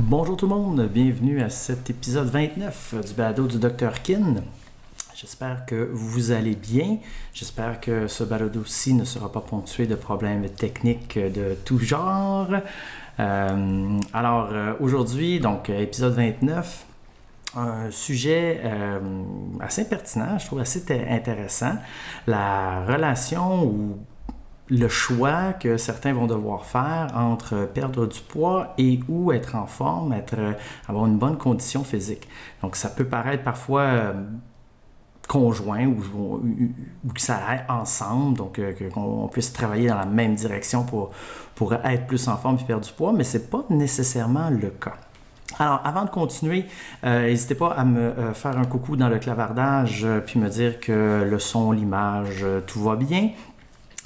Bonjour tout le monde, bienvenue à cet épisode 29 du balado du Dr Kin. J'espère que vous allez bien. J'espère que ce balado-ci ne sera pas ponctué de problèmes techniques de tout genre. Aujourd'hui, donc épisode 29, un sujet assez pertinent, je trouve assez intéressant. La relation ou le choix que certains vont devoir faire entre perdre du poids et ou être en forme, avoir une bonne condition physique. Donc, ça peut paraître parfois conjoint ou que ça aille ensemble, donc qu'on puisse travailler dans la même direction pour être plus en forme et perdre du poids, mais ce n'est pas nécessairement le cas. Alors, avant de continuer, n'hésitez pas à me faire un coucou dans le clavardage puis me dire que le son, l'image, tout va bien.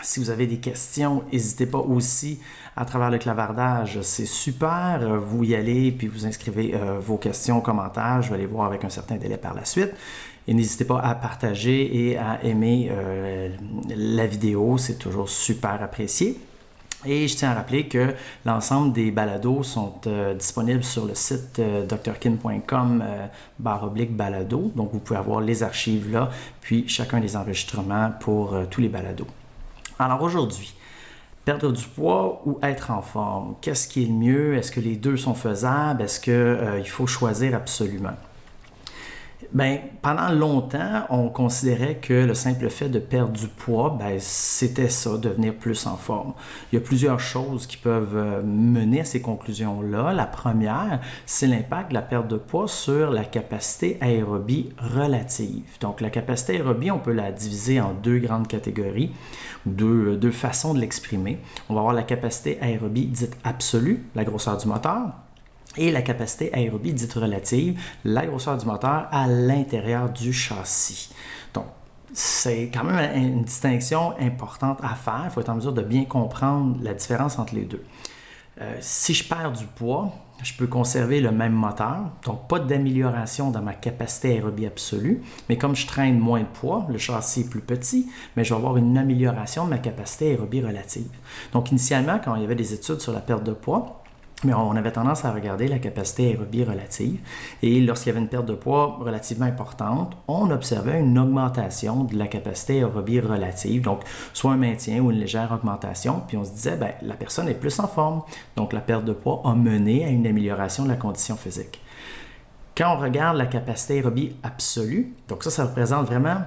Si vous avez des questions, n'hésitez pas aussi à travers le clavardage, c'est super. Vous y allez puis vous inscrivez vos questions, commentaires. Je vais les voir avec un certain délai par la suite. Et n'hésitez pas à partager et à aimer la vidéo, c'est toujours super apprécié. Et je tiens à rappeler que l'ensemble des balados sont disponibles sur le site drkin.com/balado. Donc, vous pouvez avoir les archives là, puis chacun des enregistrements pour tous les balados. Alors aujourd'hui, perdre du poids ou être en forme, qu'est-ce qui est le mieux? Est-ce que les deux sont faisables? Est-ce qu'il faut choisir absolument? Bien, pendant longtemps, on considérait que le simple fait de perdre du poids, c'était ça, devenir plus en forme. Il y a plusieurs choses qui peuvent mener à ces conclusions-là. La première, c'est l'impact de la perte de poids sur la capacité aérobie relative. Donc, la capacité aérobie, on peut la diviser en deux grandes catégories, deux façons de l'exprimer. On va avoir la capacité aérobie dite absolue, la grosseur du moteur, et la capacité aérobie dite relative, la grosseur du moteur à l'intérieur du châssis. Donc, c'est quand même une distinction importante à faire. Il faut être en mesure de bien comprendre la différence entre les deux. Si je perds du poids, je peux conserver le même moteur, donc pas d'amélioration dans ma capacité aérobie absolue, mais comme je traîne moins de poids, le châssis est plus petit, mais je vais avoir une amélioration de ma capacité aérobie relative. Donc, initialement, quand il y avait des études sur la perte de poids, mais on avait tendance à regarder la capacité aérobie relative. Et lorsqu'il y avait une perte de poids relativement importante, on observait une augmentation de la capacité aérobie relative, donc soit un maintien ou une légère augmentation. Puis on se disait, la personne est plus en forme. Donc la perte de poids a mené à une amélioration de la condition physique. Quand on regarde la capacité aérobie absolue, donc ça représente vraiment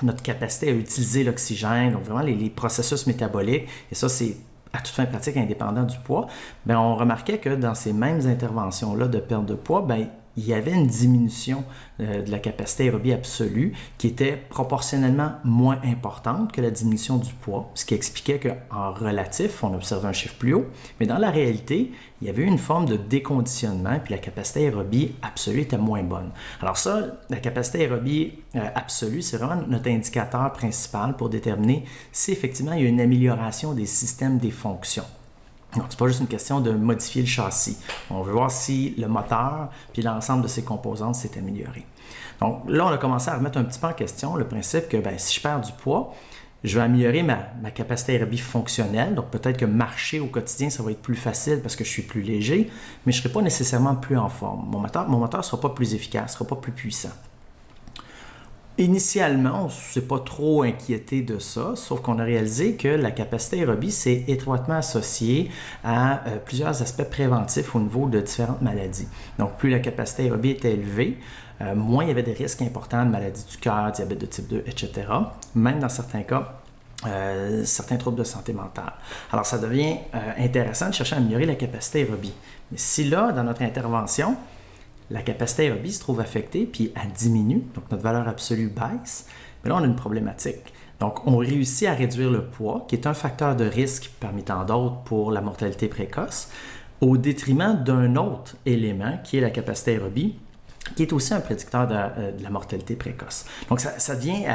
notre capacité à utiliser l'oxygène, donc vraiment les processus métaboliques. Et ça, c'est à toute fin pratique indépendant du poids, on remarquait que dans ces mêmes interventions-là de perte de poids, il y avait une diminution de la capacité aérobie absolue qui était proportionnellement moins importante que la diminution du poids, ce qui expliquait qu'en relatif, on observait un chiffre plus haut, mais dans la réalité, il y avait une forme de déconditionnement puis la capacité aérobie absolue était moins bonne. Alors ça, la capacité aérobie absolue, c'est vraiment notre indicateur principal pour déterminer si effectivement il y a une amélioration des systèmes des fonctions. Donc, ce n'est pas juste une question de modifier le châssis. On veut voir si le moteur puis l'ensemble de ses composantes s'est amélioré. Donc là, on a commencé à remettre un petit peu en question le principe que si je perds du poids, je vais améliorer ma capacité aérobie fonctionnelle. Donc peut-être que marcher au quotidien, ça va être plus facile parce que je suis plus léger, mais je ne serai pas nécessairement plus en forme. Mon moteur ne sera pas plus efficace, ne sera pas plus puissant. Initialement, on ne s'est pas trop inquiété de ça, sauf qu'on a réalisé que la capacité aérobie s'est étroitement associée à plusieurs aspects préventifs au niveau de différentes maladies. Donc, plus la capacité aérobie était élevée, moins il y avait des risques importants de maladies du cœur, diabète de type 2, etc. Même dans certains cas, certains troubles de santé mentale. Alors, ça devient intéressant de chercher à améliorer la capacité aérobie. Mais si là, dans notre intervention, la capacité aérobie se trouve affectée, puis elle diminue, donc notre valeur absolue baisse, mais là, on a une problématique. Donc, on réussit à réduire le poids, qui est un facteur de risque parmi tant d'autres pour la mortalité précoce, au détriment d'un autre élément, qui est la capacité aérobie, qui est aussi un prédicteur de la mortalité précoce. Donc, ça devient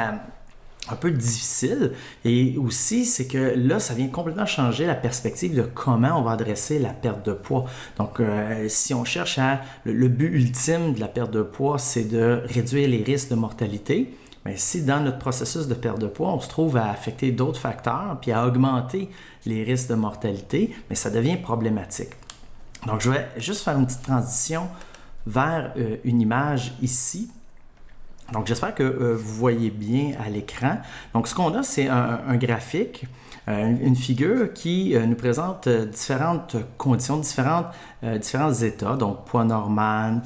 un peu difficile. Et aussi, c'est que là, ça vient complètement changer la perspective de comment on va adresser la perte de poids. Donc, si on cherche le but ultime de la perte de poids, c'est de réduire les risques de mortalité. Mais si dans notre processus de perte de poids, on se trouve à affecter d'autres facteurs puis à augmenter les risques de mortalité, mais ça devient problématique. Donc, je vais juste faire une petite transition vers une image ici. Donc, j'espère que vous voyez bien à l'écran. Donc, ce qu'on a, c'est un graphique, une figure qui nous présente différentes conditions, différents états, donc poids normal,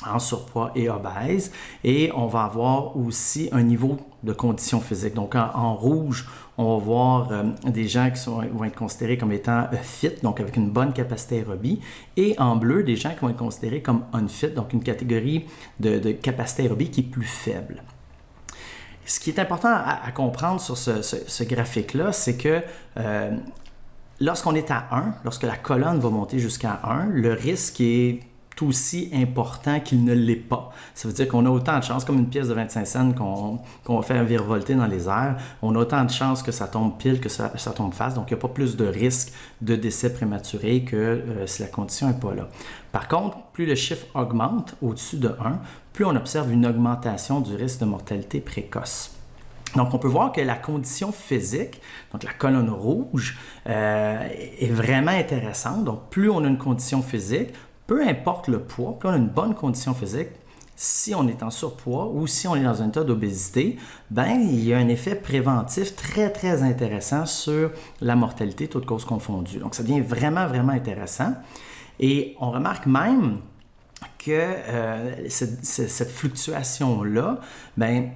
en surpoids et obèse. Et on va avoir aussi un niveau de condition physique. Donc, en rouge, on va voir des gens qui vont être considérés comme étant fit, donc avec une bonne capacité aérobie. Et en bleu, des gens qui vont être considérés comme unfit, donc une catégorie de capacité aérobie qui est plus faible. Ce qui est important à comprendre sur ce graphique-là, c'est que lorsqu'on est à 1, lorsque la colonne va monter jusqu'à 1, le risque est aussi important qu'il ne l'est pas. Ça veut dire qu'on a autant de chances, comme une pièce de 25 cents qu'on va faire virevolter dans les airs, on a autant de chances que ça tombe pile que ça tombe face, donc il n'y a pas plus de risque de décès prématuré que si la condition n'est pas là. Par contre, plus le chiffre augmente au-dessus de 1, plus on observe une augmentation du risque de mortalité précoce. Donc, on peut voir que la condition physique, donc la colonne rouge, est vraiment intéressante. Donc, plus on a une condition physique, peu importe le poids, plus on a une bonne condition physique, si on est en surpoids ou si on est dans un état d'obésité, ben il y a un effet préventif très, très intéressant sur la mortalité, toutes causes confondues. Donc, ça devient vraiment, vraiment intéressant. Et on remarque même que cette fluctuation-là, ben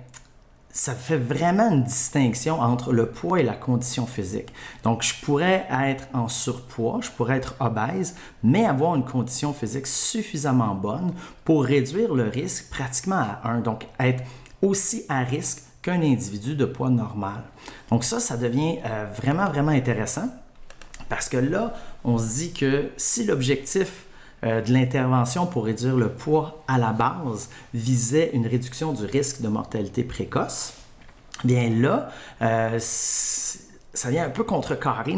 ça fait vraiment une distinction entre le poids et la condition physique. Donc, je pourrais être en surpoids, je pourrais être obèse, mais avoir une condition physique suffisamment bonne pour réduire le risque pratiquement à 1. Donc, être aussi à risque qu'un individu de poids normal. Donc ça devient vraiment, vraiment intéressant parce que là, on se dit que si l'objectif de l'intervention pour réduire le poids à la base visait une réduction du risque de mortalité précoce, bien là, ça vient un peu contrecarrer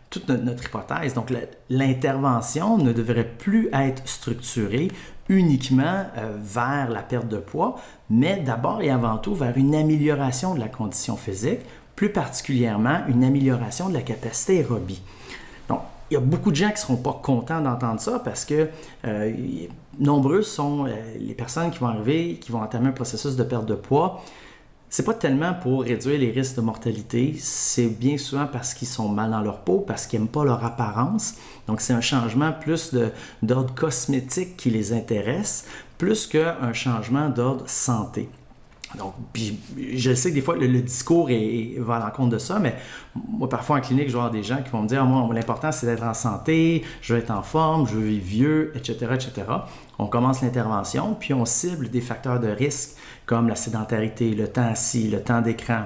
toute notre hypothèse. Donc, l'intervention ne devrait plus être structurée uniquement vers la perte de poids, mais d'abord et avant tout vers une amélioration de la condition physique, plus particulièrement une amélioration de la capacité aérobie. Donc, il y a beaucoup de gens qui ne seront pas contents d'entendre ça parce que nombreux sont les personnes qui vont arriver, qui vont entamer un processus de perte de poids. C'est pas tellement pour réduire les risques de mortalité, c'est bien souvent parce qu'ils sont mal dans leur peau, parce qu'ils n'aiment pas leur apparence. Donc, c'est un changement plus d'ordre cosmétique qui les intéresse, plus qu'un changement d'ordre santé. Donc, puis je sais que des fois, le discours va à l'encontre de ça, mais moi, parfois en clinique, je vais avoir des gens qui vont me dire « Moi, l'important, c'est d'être en santé, je veux être en forme, je veux vivre vieux, etc. etc. » On commence l'intervention, puis on cible des facteurs de risque comme la sédentarité, le temps assis, le temps d'écran,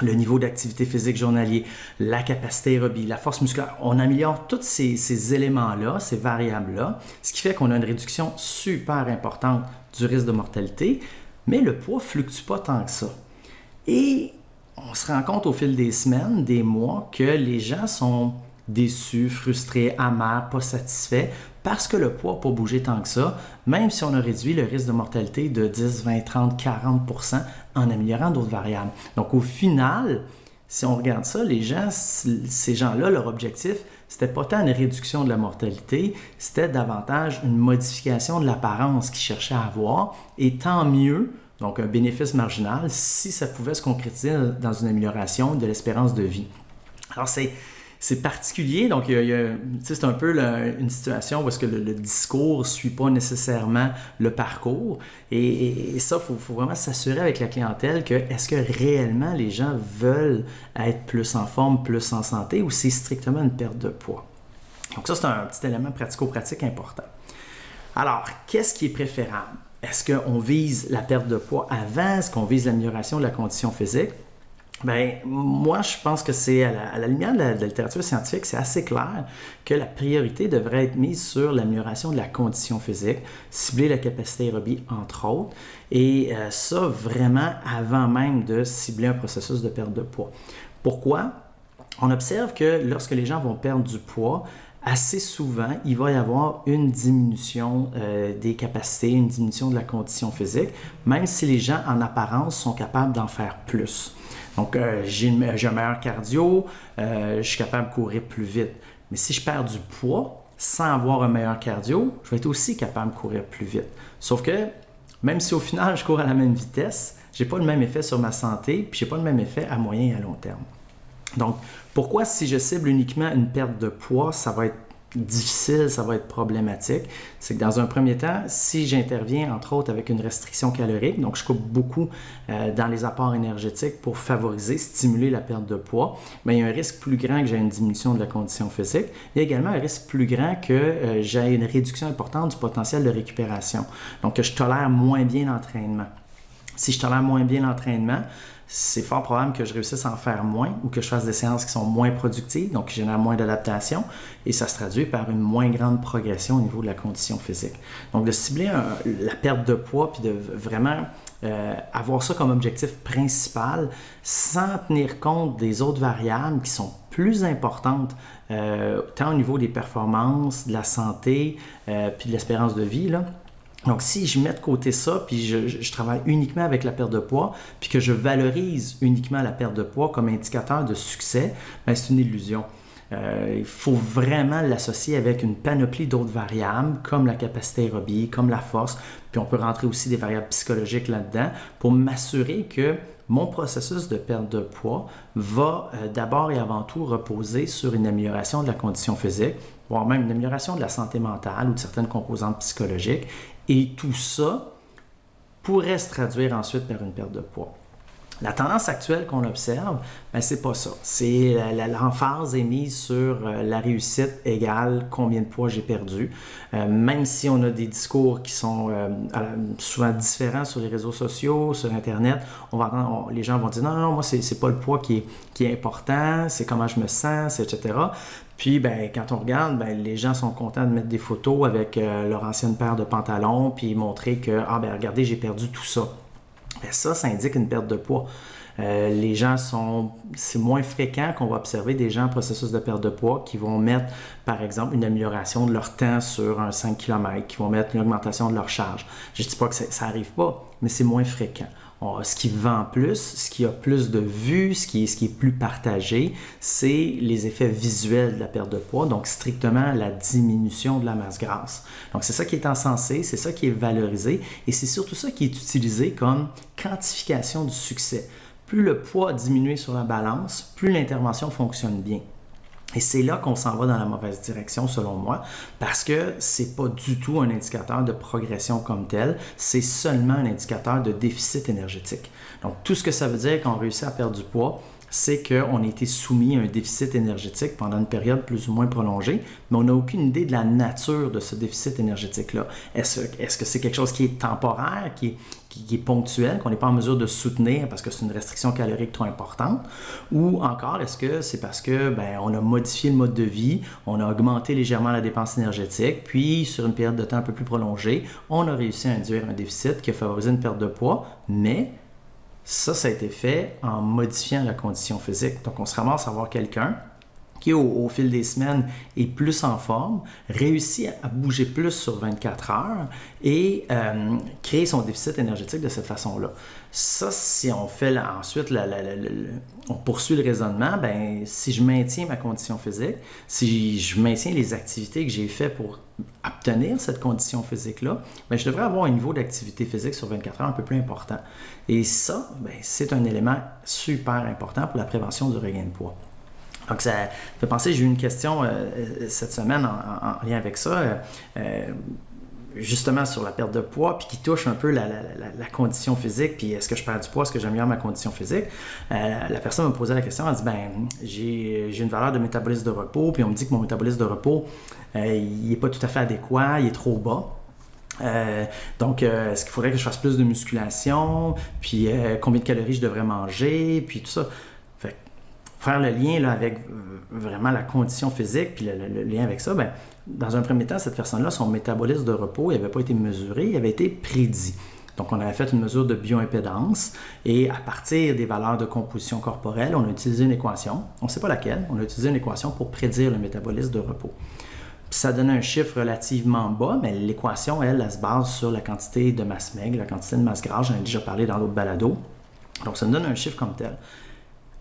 le niveau d'activité physique journalier, la capacité aérobie, la force musculaire. On améliore tous ces éléments-là, ces variables-là, ce qui fait qu'on a une réduction super importante du risque de mortalité, mais le poids ne fluctue pas tant que ça. Et on se rend compte au fil des semaines, des mois, que les gens sont déçus, frustrés, amers, pas satisfaits, parce que le poids n'a pas bougé tant que ça, même si on a réduit le risque de mortalité de 10, 20, 30, 40 % en améliorant d'autres variables. Donc au final, si on regarde ça, les gens, ces gens-là, leur objectif, c'était pas tant une réduction de la mortalité, c'était davantage une modification de l'apparence qu'ils cherchaient à avoir, et tant mieux, donc un bénéfice marginal, si ça pouvait se concrétiser dans une amélioration de l'espérance de vie. Alors c'est particulier, donc c'est un peu une situation où est-ce que le discours ne suit pas nécessairement le parcours. Et ça, il faut vraiment s'assurer avec la clientèle que est-ce que réellement les gens veulent être plus en forme, plus en santé, ou c'est strictement une perte de poids. Donc ça, c'est un petit élément pratico-pratique important. Alors, qu'est-ce qui est préférable? Est-ce qu'on vise la perte de poids avant? Est-ce qu'on vise l'amélioration de la condition physique? Bien, moi, je pense que c'est à la lumière de la littérature scientifique, c'est assez clair que la priorité devrait être mise sur l'amélioration de la condition physique, cibler la capacité aérobie, entre autres, et ça vraiment avant même de cibler un processus de perte de poids. Pourquoi? On observe que lorsque les gens vont perdre du poids, assez souvent, il va y avoir une diminution des capacités, une diminution de la condition physique, même si les gens, en apparence, sont capables d'en faire plus. Donc, j'ai un meilleur cardio, je suis capable de courir plus vite. Mais si je perds du poids, sans avoir un meilleur cardio, je vais être aussi capable de courir plus vite. Sauf que, même si au final je cours à la même vitesse, je n'ai pas le même effet sur ma santé, puis je n'ai pas le même effet à moyen et à long terme. Donc, pourquoi si je cible uniquement une perte de poids, ça va être difficile, ça va être problématique? C'est que dans un premier temps, si j'interviens entre autres avec une restriction calorique, donc je coupe beaucoup dans les apports énergétiques pour favoriser, stimuler la perte de poids, bien, il y a un risque plus grand que j'ai une diminution de la condition physique. Il y a également un risque plus grand que j'ai une réduction importante du potentiel de récupération, donc que je tolère moins bien l'entraînement. Si je tolère moins bien l'entraînement, c'est fort probable que je réussisse à en faire moins ou que je fasse des séances qui sont moins productives, donc qui génèrent moins d'adaptation, et ça se traduit par une moins grande progression au niveau de la condition physique. Donc, de cibler la perte de poids puis de vraiment avoir ça comme objectif principal sans tenir compte des autres variables qui sont plus importantes, tant au niveau des performances, de la santé, puis de l'espérance de vie, là. Donc, si je mets de côté ça, puis je travaille uniquement avec la perte de poids, puis que je valorise uniquement la perte de poids comme indicateur de succès, bien, c'est une illusion. Il faut vraiment l'associer avec une panoplie d'autres variables, comme la capacité aérobie, comme la force, puis on peut rentrer aussi des variables psychologiques là-dedans pour m'assurer que mon processus de perte de poids va d'abord et avant tout reposer sur une amélioration de la condition physique, voire même une amélioration de la santé mentale ou de certaines composantes psychologiques. Et tout ça pourrait se traduire ensuite par une perte de poids. La tendance actuelle qu'on observe, ben, c'est pas ça. C'est l'emphase est mise sur la réussite égale combien de poids j'ai perdu. Même si on a des discours qui sont souvent différents sur les réseaux sociaux, sur Internet, les gens vont dire non, moi c'est pas le poids qui est important, c'est comment je me sens, etc. Puis, ben, quand on regarde, ben, les gens sont contents de mettre des photos avec leur ancienne paire de pantalons, puis montrer que, regardez, j'ai perdu tout ça. Bien, ça indique une perte de poids. C'est moins fréquent qu'on va observer des gens en processus de perte de poids qui vont mettre, par exemple, une amélioration de leur temps sur un 5 km, qui vont mettre une augmentation de leur charge. Je ne dis pas que ça n'arrive pas, mais c'est moins fréquent. Ce qui vend plus, ce qui a plus de vues, ce qui est plus partagé, c'est les effets visuels de la perte de poids, donc strictement la diminution de la masse grasse. Donc c'est ça qui est encensé, c'est ça qui est valorisé et c'est surtout ça qui est utilisé comme quantification du succès. Plus le poids a diminué sur la balance, plus l'intervention fonctionne bien. Et c'est là qu'on s'en va dans la mauvaise direction, selon moi, parce que c'est pas du tout un indicateur de progression comme tel, c'est seulement un indicateur de déficit énergétique. Donc, tout ce que ça veut dire quand on réussit à perdre du poids, c'est qu'on a été soumis à un déficit énergétique pendant une période plus ou moins prolongée, mais on n'a aucune idée de la nature de ce déficit énergétique-là. Est-ce que c'est quelque chose qui est temporaire, qui est ponctuel, qu'on n'est pas en mesure de soutenir parce que c'est une restriction calorique trop importante, ou encore est-ce que c'est parce que on a modifié le mode de vie, on a augmenté légèrement la dépense énergétique, puis sur une période de temps un peu plus prolongée, on a réussi à induire un déficit qui a favorisé une perte de poids, mais ça a été fait en modifiant la condition physique. Donc, on se ramasse à avoir quelqu'un qui, au fil des semaines, est plus en forme, réussit à bouger plus sur 24 heures et créer son déficit énergétique de cette façon-là. Ça, si on fait ensuite, on poursuit le raisonnement, si je maintiens ma condition physique, si je maintiens les activités que j'ai faites pour obtenir cette condition physique-là, je devrais avoir un niveau d'activité physique sur 24 heures un peu plus important. Et ça, c'est un élément super important pour la prévention du regain de poids. Donc, ça fait penser, j'ai eu une question cette semaine en lien avec ça, justement sur la perte de poids, puis qui touche un peu la condition physique, puis est-ce que je perds du poids, est-ce que j'améliore ma condition physique? La personne me posait la question, elle dit, j'ai une valeur de métabolisme de repos, puis on me dit que mon métabolisme de repos, il n'est pas tout à fait adéquat, il est trop bas. Donc, est-ce qu'il faudrait que je fasse plus de musculation, puis combien de calories je devrais manger, puis tout ça. Fait faire le lien là, avec vraiment la condition physique, puis le lien avec ça, dans un premier temps, cette personne-là, son métabolisme de repos, il n'avait pas été mesuré, il avait été prédit. Donc, on avait fait une mesure de bioimpédance et à partir des valeurs de composition corporelle, on a utilisé une équation, on ne sait pas laquelle, on a utilisé une équation pour prédire le métabolisme de repos. Puis ça donnait un chiffre relativement bas, mais l'équation, elle se base sur la quantité de masse maigre, la quantité de masse grasse, j'en ai déjà parlé dans l'autre balado. Donc, ça nous donne un chiffre comme tel.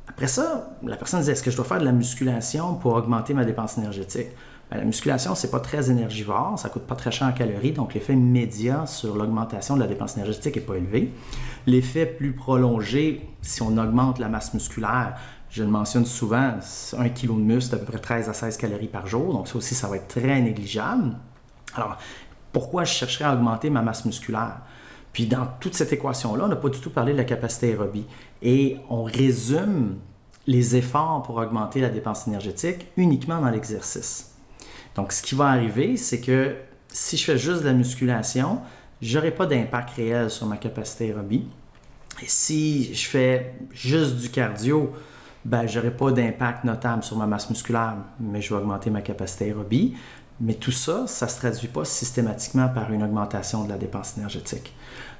Après ça, la personne disait, est-ce que je dois faire de la musculation pour augmenter ma dépense énergétique? La musculation, c'est pas très énergivore, ça coûte pas très cher en calories, donc l'effet immédiat sur l'augmentation de la dépense énergétique n'est pas élevé. L'effet plus prolongé, si on augmente la masse musculaire, je le mentionne souvent, 1 kg de muscle, c'est à peu près 13 à 16 calories par jour, donc ça aussi, ça va être très négligeable. Alors, pourquoi je chercherais à augmenter ma masse musculaire? Puis dans toute cette équation-là, on n'a pas du tout parlé de la capacité aérobie. Et on résume les efforts pour augmenter la dépense énergétique uniquement dans l'exercice. Donc, ce qui va arriver, c'est que si je fais juste de la musculation, je n'aurai pas d'impact réel sur ma capacité aérobie. Et si je fais juste du cardio, je n'aurai pas d'impact notable sur ma masse musculaire, mais je vais augmenter ma capacité aérobie. Mais tout ça, ça ne se traduit pas systématiquement par une augmentation de la dépense énergétique.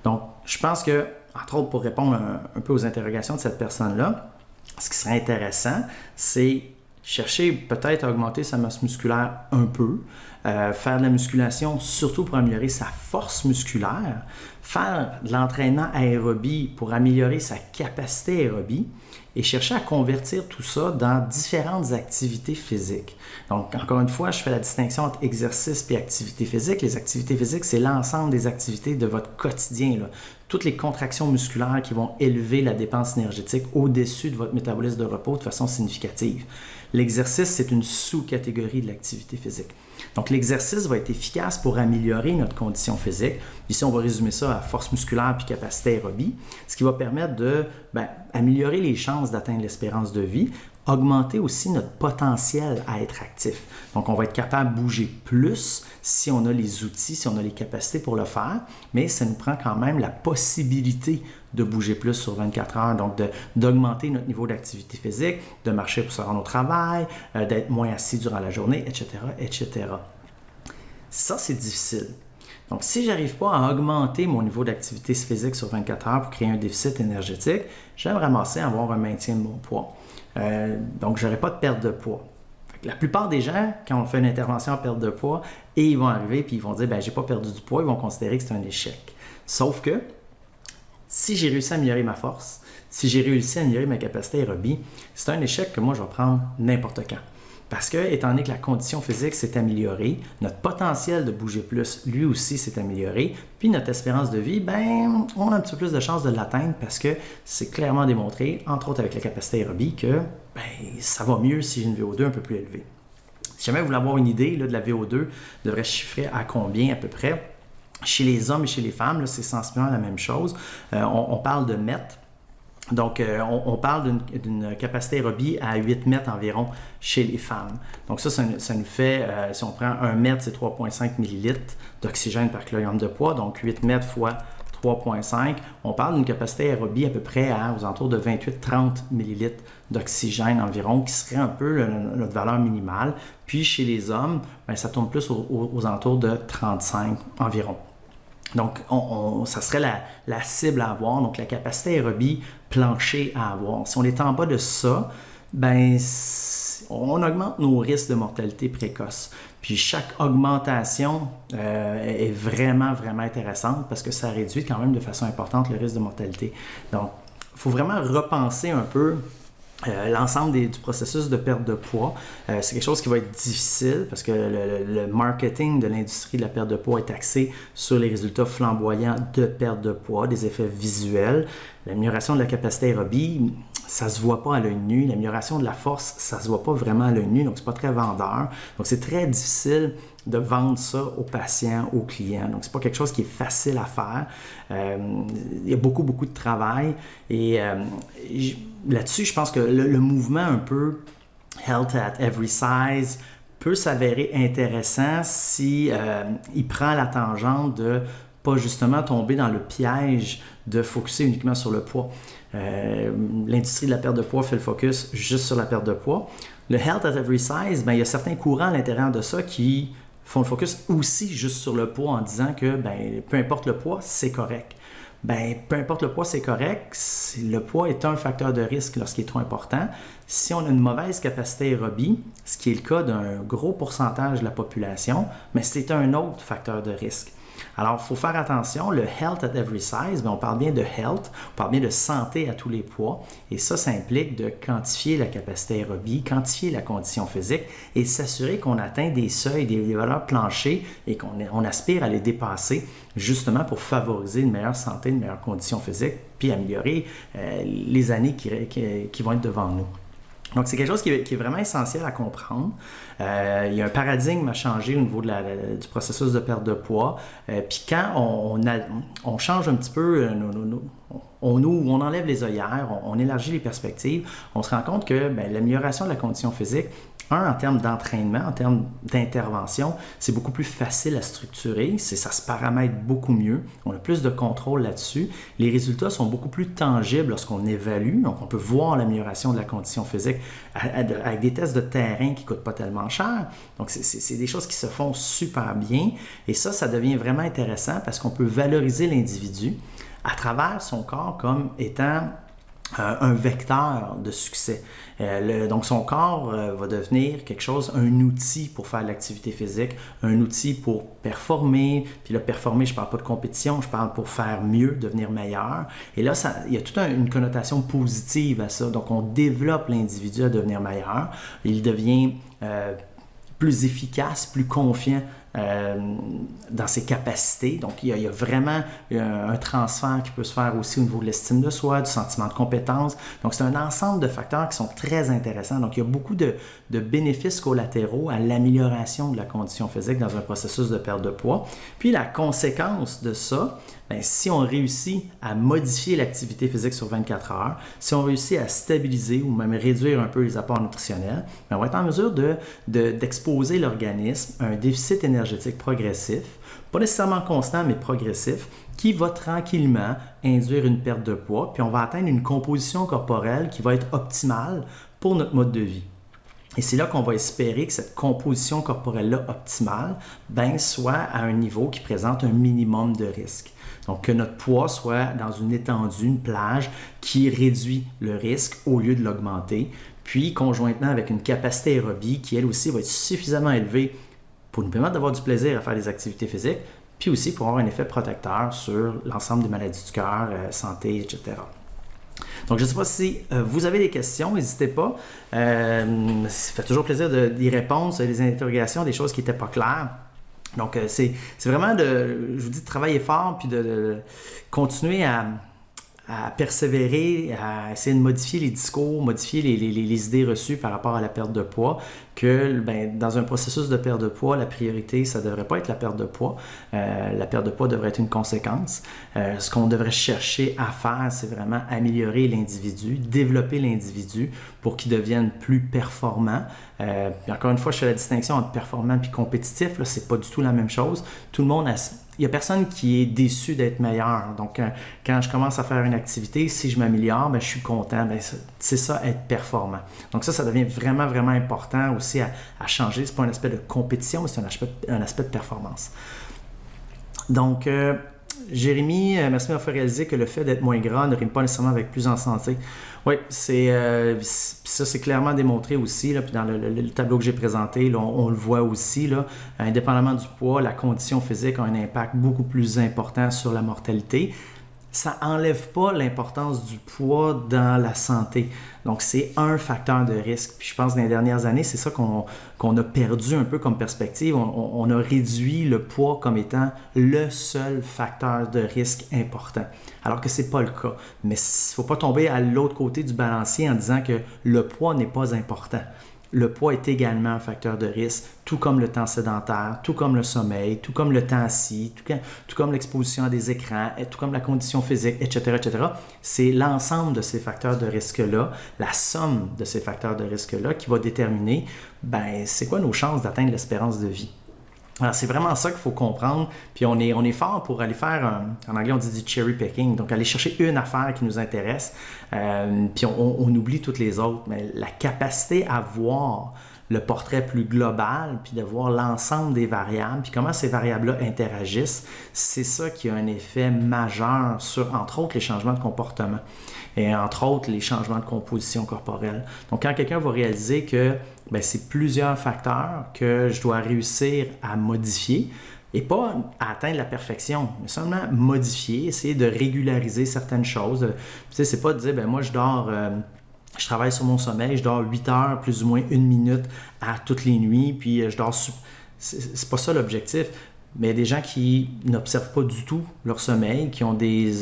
Donc, je pense que, entre autres, pour répondre un peu aux interrogations de cette personne-là, ce qui serait intéressant, c'est chercher peut-être à augmenter sa masse musculaire un peu, faire de la musculation surtout pour améliorer sa force musculaire, faire de l'entraînement aérobie pour améliorer sa capacité aérobie et chercher à convertir tout ça dans différentes activités physiques. Donc, encore une fois, je fais la distinction entre exercice et activité physique. Les activités physiques, c'est l'ensemble des activités de votre quotidien, là. Toutes les contractions musculaires qui vont élever la dépense énergétique au-dessus de votre métabolisme de repos de façon significative. L'exercice, c'est une sous-catégorie de l'activité physique. Donc, l'exercice va être efficace pour améliorer notre condition physique. Ici, on va résumer ça à force musculaire puis capacité aérobie, ce qui va permettre de améliorer les chances d'atteindre l'espérance de vie, augmenter aussi notre potentiel à être actif. Donc, on va être capable de bouger plus si on a les outils, si on a les capacités pour le faire, mais ça nous prend quand même la possibilité de bouger plus sur 24 heures, donc d'augmenter notre niveau d'activité physique, de marcher pour se rendre au travail, d'être moins assis durant la journée, etc., etc. Ça, c'est difficile. Donc, si je n'arrive pas à augmenter mon niveau d'activité physique sur 24 heures pour créer un déficit énergétique, je vais me ramasser à avoir un maintien de mon poids. Donc, je n'aurai pas de perte de poids. La plupart des gens, quand on fait une intervention en perte de poids, et ils vont arriver et ils vont dire « j'ai pas perdu du poids », ils vont considérer que c'est un échec. Sauf que, si j'ai réussi à améliorer ma force, si j'ai réussi à améliorer ma capacité aérobie, c'est un échec que moi, je vais prendre n'importe quand. Parce que, étant donné que la condition physique s'est améliorée, notre potentiel de bouger plus, lui aussi, s'est amélioré, puis notre espérance de vie, on a un petit peu plus de chances de l'atteindre parce que c'est clairement démontré, entre autres avec la capacité aérobie, que ça va mieux si j'ai une VO2 un peu plus élevée. Si jamais vous voulez avoir une idée là, de la VO2, devrait chiffrer à combien à peu près? Chez les hommes et chez les femmes, là, c'est sensiblement la même chose. On parle de mètres. Donc, on parle d'une capacité aérobie à 8 mètres environ chez les femmes. Donc ça nous fait, si on prend 1 mètre, c'est 3,5 millilitres d'oxygène par kilogramme de poids. Donc, 8 mètres fois 3,5. On parle d'une capacité aérobie à peu près aux alentours de 28-30 millilitres d'oxygène environ, qui serait un peu notre valeur minimale. Puis, chez les hommes, ça tourne plus aux alentours de 35 environ. Donc, ça serait la cible à avoir, donc la capacité aérobie plancher à avoir. Si on est en bas de ça, on augmente nos risques de mortalité précoce. Puis chaque augmentation est vraiment, vraiment intéressante parce que ça réduit quand même de façon importante le risque de mortalité. Donc, il faut vraiment repenser un peu l'ensemble du processus de perte de poids. C'est quelque chose qui va être difficile parce que le marketing de l'industrie de la perte de poids est axé sur les résultats flamboyants de perte de poids, des effets visuels. L'amélioration de la capacité aérobie, ça ne se voit pas à l'œil nu. L'amélioration de la force, ça ne se voit pas vraiment à l'œil nu, donc c'est pas très vendeur. Donc c'est très difficile de vendre ça aux patients, aux clients. Donc c'est pas quelque chose qui est facile à faire. Il y a beaucoup, beaucoup de travail et là-dessus, je pense que le mouvement un peu « health at every size » peut s'avérer intéressant si il prend la tangente de pas justement tomber dans le piège de focusser uniquement sur le poids. L'industrie de la perte de poids fait le focus juste sur la perte de poids. Le « health at every size », il y a certains courants à l'intérieur de ça qui font le focus aussi juste sur le poids en disant que peu importe le poids, c'est correct. Peu importe le poids, c'est correct. Le poids est un facteur de risque lorsqu'il est trop important. Si on a une mauvaise capacité aérobie, ce qui est le cas d'un gros pourcentage de la population, mais c'est un autre facteur de risque. Alors, il faut faire attention, le health at every size, bien, on parle bien de health, on parle bien de santé à tous les poids, et ça implique de quantifier la capacité aérobie, quantifier la condition physique et s'assurer qu'on atteint des seuils, des valeurs planchers et qu'on aspire à les dépasser justement pour favoriser une meilleure santé, une meilleure condition physique, puis améliorer les années qui vont être devant nous. Donc, c'est quelque chose qui est vraiment essentiel à comprendre. Il y a un paradigme à changer au niveau du processus de perte de poids. Puis quand on change un petit peu, on enlève les œillères, on élargit les perspectives, on se rend compte que l'amélioration de la condition physique, en termes d'entraînement, en termes d'intervention, c'est beaucoup plus facile à structurer, ça se paramètre beaucoup mieux, on a plus de contrôle là-dessus. Les résultats sont beaucoup plus tangibles lorsqu'on évalue, donc on peut voir l'amélioration de la condition physique avec des tests de terrain qui ne coûtent pas tellement cher. Donc, c'est des choses qui se font super bien et ça devient vraiment intéressant parce qu'on peut valoriser l'individu à travers son corps comme étant un vecteur de succès. Donc, son corps va devenir quelque chose, un outil pour faire de l'activité physique, un outil pour performer. Puis là, performer, je ne parle pas de compétition, je parle pour faire mieux, devenir meilleur. Et là, il y a toute une connotation positive à ça. Donc, on développe l'individu à devenir meilleur. Il devient plus efficace, plus confiant dans ses capacités. Donc, il y a vraiment un transfert qui peut se faire aussi au niveau de l'estime de soi, du sentiment de compétence. Donc, c'est un ensemble de facteurs qui sont très intéressants. Donc, il y a beaucoup de bénéfices collatéraux à l'amélioration de la condition physique dans un processus de perte de poids. Puis, la conséquence de ça, si on réussit à modifier l'activité physique sur 24 heures, si on réussit à stabiliser ou même réduire un peu les apports nutritionnels, on va être en mesure d'exposer l'organisme à un déficit énergétique progressif, pas nécessairement constant, mais progressif, qui va tranquillement induire une perte de poids, puis on va atteindre une composition corporelle qui va être optimale pour notre mode de vie. Et c'est là qu'on va espérer que cette composition corporelle-là optimale soit à un niveau qui présente un minimum de risque. Donc, que notre poids soit dans une étendue, une plage qui réduit le risque au lieu de l'augmenter, puis conjointement avec une capacité aérobie qui, elle aussi, va être suffisamment élevée pour nous permettre d'avoir du plaisir à faire des activités physiques, puis aussi pour avoir un effet protecteur sur l'ensemble des maladies du cœur, santé, etc. Donc, je ne sais pas si vous avez des questions, n'hésitez pas. Ça fait toujours plaisir d'y répondre, sur des interrogations, des choses qui n'étaient pas claires. Donc, c'est vraiment je vous dis, de travailler fort puis de continuer à persévérer, à essayer de modifier les discours, modifier les idées reçues par rapport à la perte de poids, que dans un processus de perte de poids, la priorité, ça ne devrait pas être la perte de poids. La perte de poids devrait être une conséquence. Ce qu'on devrait chercher à faire, c'est vraiment améliorer l'individu, développer l'individu pour qu'il devienne plus performant. Encore une fois, je fais la distinction entre performant et compétitif. Là, c'est pas du tout la même chose. Tout le monde il n'y a personne qui est déçu d'être meilleur. Donc, quand je commence à faire une activité, si je m'améliore, je suis content. C'est ça, être performant. Donc ça devient vraiment, vraiment important aussi à changer. Ce n'est pas un aspect de compétition, mais c'est un aspect de performance. Donc, Jérémy, merci de m'avoir fait réaliser que le fait d'être moins gras ne rime pas nécessairement avec plus en santé. Oui, ça c'est clairement démontré aussi, là, puis dans le tableau que j'ai présenté, là, on le voit aussi, là, indépendamment du poids, la condition physique a un impact beaucoup plus important sur la mortalité. Ça n'enlève pas l'importance du poids dans la santé. Donc, c'est un facteur de risque. Puis je pense que dans les dernières années, c'est ça qu'on a perdu un peu comme perspective. On a réduit le poids comme étant le seul facteur de risque important. Alors que ce n'est pas le cas. Mais il ne faut pas tomber à l'autre côté du balancier en disant que le poids n'est pas important. Le poids est également un facteur de risque, tout comme le temps sédentaire, tout comme le sommeil, tout comme le temps assis, tout comme l'exposition à des écrans, tout comme la condition physique, etc., etc. C'est l'ensemble de ces facteurs de risque-là, la somme de ces facteurs de risque-là qui va déterminer, c'est quoi nos chances d'atteindre l'espérance de vie. Alors, c'est vraiment ça qu'il faut comprendre. Puis on est fort pour aller faire, en anglais on dit du cherry picking, donc aller chercher une affaire qui nous intéresse, puis on oublie toutes les autres. Mais la capacité à voir le portrait plus global, puis de voir l'ensemble des variables, puis comment ces variables-là interagissent, c'est ça qui a un effet majeur sur, entre autres, les changements de comportement et entre autres, les changements de composition corporelle. Donc, quand quelqu'un va réaliser que c'est plusieurs facteurs que je dois réussir à modifier, Et pas à atteindre la perfection, mais seulement modifier, essayer de régulariser certaines choses. Tu sais, c'est pas de dire, ben moi je travaille sur mon sommeil, je dors 8 heures plus ou moins 1 minute à toutes les nuits, puis je dors... C'est pas ça l'objectif. Mais il y a des gens qui n'observent pas du tout leur sommeil, qui ont des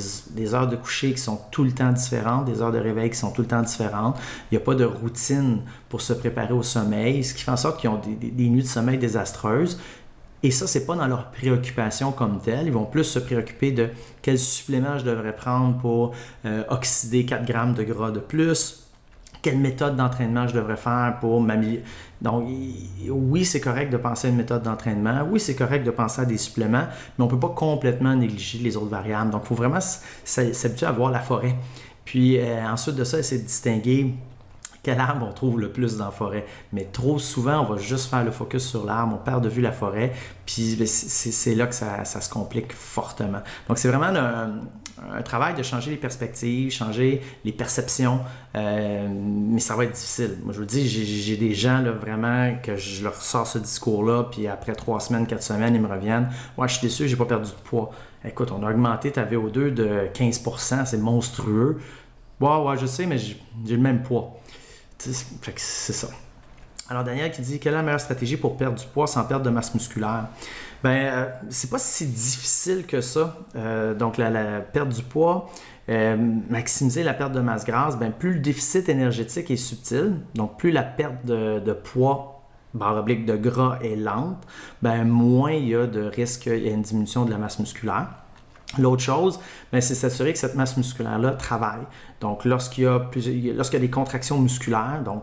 heures de coucher qui sont tout le temps différentes, des heures de réveil qui sont tout le temps différentes. Il n'y a pas de routine pour se préparer au sommeil, ce qui fait en sorte qu'ils ont des nuits de sommeil désastreuses. Et ça, c'est pas dans leur préoccupation comme telle. Ils vont plus se préoccuper de quel supplément je devrais prendre pour oxyder 4 grammes de gras de plus, quelle méthode d'entraînement je devrais faire pour m'améliorer. Donc, oui, c'est correct de penser à une méthode d'entraînement. Oui, c'est correct de penser à des suppléments, mais on ne peut pas complètement négliger les autres variables. Donc, il faut vraiment s'habituer à voir la forêt. Puis, ensuite de ça, essayer de distinguer quel arbre on trouve le plus dans la forêt. Mais trop souvent, on va juste faire le focus sur l'arbre, on perd de vue la forêt, puis c'est là que ça se complique fortement. Donc, c'est vraiment un travail de changer les perspectives, changer les perceptions, mais ça va être difficile. Moi, je vous dis, j'ai des gens là, vraiment que je leur sors ce discours-là, puis après 3 semaines, 4 semaines, ils me reviennent. Ouais, je suis déçu, j'ai pas perdu de poids. Écoute, on a augmenté ta VO2 de 15%, c'est monstrueux. Ouais, je sais, mais j'ai le même poids. Fait que c'est ça. Alors Daniel qui dit quelle est la meilleure stratégie pour perdre du poids sans perdre de masse musculaire? C'est pas si difficile que ça. Donc la perte du poids, maximiser la perte de masse grasse, plus le déficit énergétique est subtil, donc plus la perte de poids / de gras est lente, moins il y a de risque qu'il y ait une diminution de la masse musculaire. L'autre chose, c'est s'assurer que cette masse musculaire-là travaille. Donc, lorsqu'il y a des contractions musculaires, donc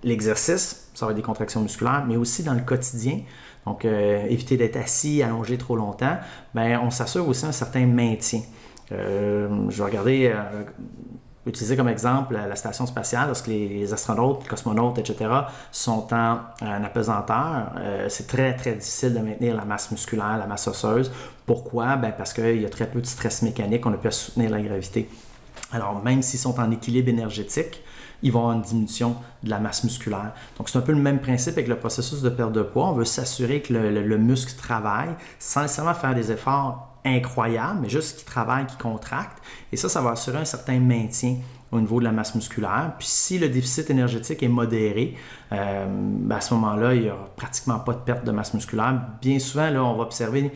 l'exercice, ça va être des contractions musculaires, mais aussi dans le quotidien, donc éviter d'être assis, allongé trop longtemps, on s'assure aussi un certain maintien. Je vais regarder, utiliser comme exemple la station spatiale, lorsque les astronautes, les cosmonautes, etc. sont en apesanteur, c'est très, très difficile de maintenir la masse musculaire, la masse osseuse. Pourquoi? Parce qu'il y a très peu de stress mécanique, on ne peut pas soutenir la gravité. Alors, même s'ils sont en équilibre énergétique, ils vont avoir une diminution de la masse musculaire. Donc, c'est un peu le même principe avec le processus de perte de poids. On veut s'assurer que le muscle travaille sans nécessairement faire des efforts incroyable, mais juste qui travaille, qui contracte. Et ça va assurer un certain maintien au niveau de la masse musculaire. Puis si le déficit énergétique est modéré, à ce moment-là, il n'y aura pratiquement pas de perte de masse musculaire. Bien souvent, là, on va observer,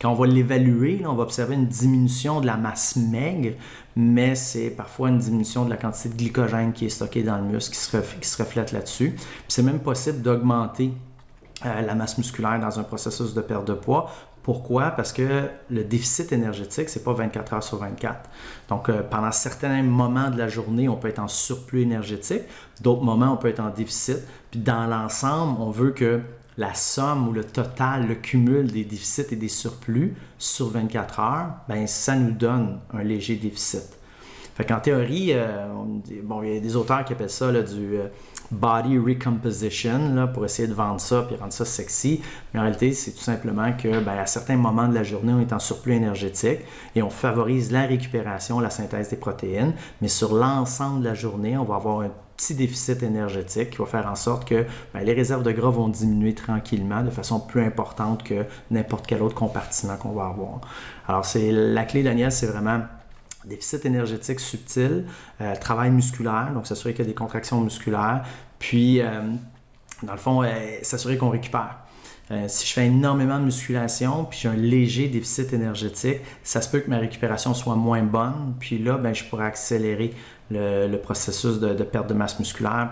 quand on va l'évaluer, là, on va observer une diminution de la masse maigre, mais c'est parfois une diminution de la quantité de glycogène qui est stocké dans le muscle qui se reflète là-dessus. Puis c'est même possible d'augmenter la masse musculaire dans un processus de perte de poids. Pourquoi? Parce que le déficit énergétique, c'est pas 24 heures sur 24. Donc, pendant certains moments de la journée, on peut être en surplus énergétique. D'autres moments, on peut être en déficit. Puis dans l'ensemble, on veut que la somme ou le total, le cumul des déficits et des surplus sur 24 heures, ça nous donne un léger déficit. Fait qu'en théorie, il y a des auteurs qui appellent ça là, du body recomposition là, pour essayer de vendre ça et rendre ça sexy. Mais en réalité, c'est tout simplement que à certains moments de la journée, on est en surplus énergétique et on favorise la récupération, la synthèse des protéines. Mais sur l'ensemble de la journée, on va avoir un petit déficit énergétique qui va faire en sorte que les réserves de gras vont diminuer tranquillement de façon plus importante que n'importe quel autre compartiment qu'on va avoir. Alors, la clé, Daniel, c'est vraiment déficit énergétique subtil, travail musculaire, donc s'assurer qu'il y a des contractions musculaires, puis dans le fond, s'assurer qu'on récupère. Si je fais énormément de musculation, puis j'ai un léger déficit énergétique, ça se peut que ma récupération soit moins bonne, puis là, je pourrais accélérer le processus de perte de masse musculaire.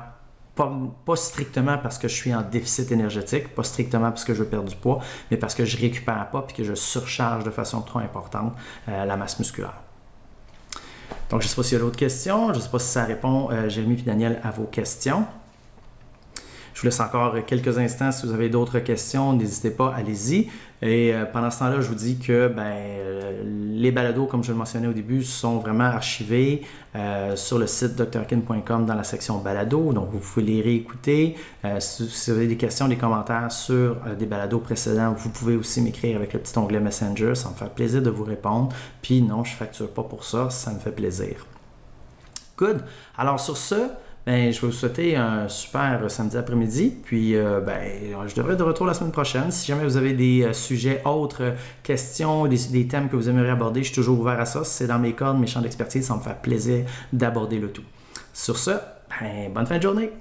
Pas strictement parce que je suis en déficit énergétique, pas strictement parce que je veux perdre du poids, mais parce que je ne récupère pas puis que je surcharge de façon trop importante la masse musculaire. Donc, je ne sais pas s'il y a d'autres questions. Je ne sais pas si ça répond, Jérémy et Daniel, à vos questions. Je vous laisse encore quelques instants. Si vous avez d'autres questions, n'hésitez pas, allez-y. Et pendant ce temps-là, je vous dis que les balados, comme je le mentionnais au début, sont vraiment archivés sur le site drkin.com dans la section balado. Donc, vous pouvez les réécouter. Si vous avez des questions, des commentaires sur des balados précédents, vous pouvez aussi m'écrire avec le petit onglet Messenger. Ça me fait plaisir de vous répondre. Puis non, je ne facture pas pour ça. Ça me fait plaisir. Good. Alors, sur ce, Ben, je vais vous souhaiter un super samedi après-midi. Puis, je devrais être de retour la semaine prochaine. Si jamais vous avez des sujets autres, questions, des thèmes que vous aimeriez aborder, je suis toujours ouvert à ça. Si c'est dans mes cordes, mes champs d'expertise, ça me fait plaisir d'aborder le tout. Sur ce, bonne fin de journée!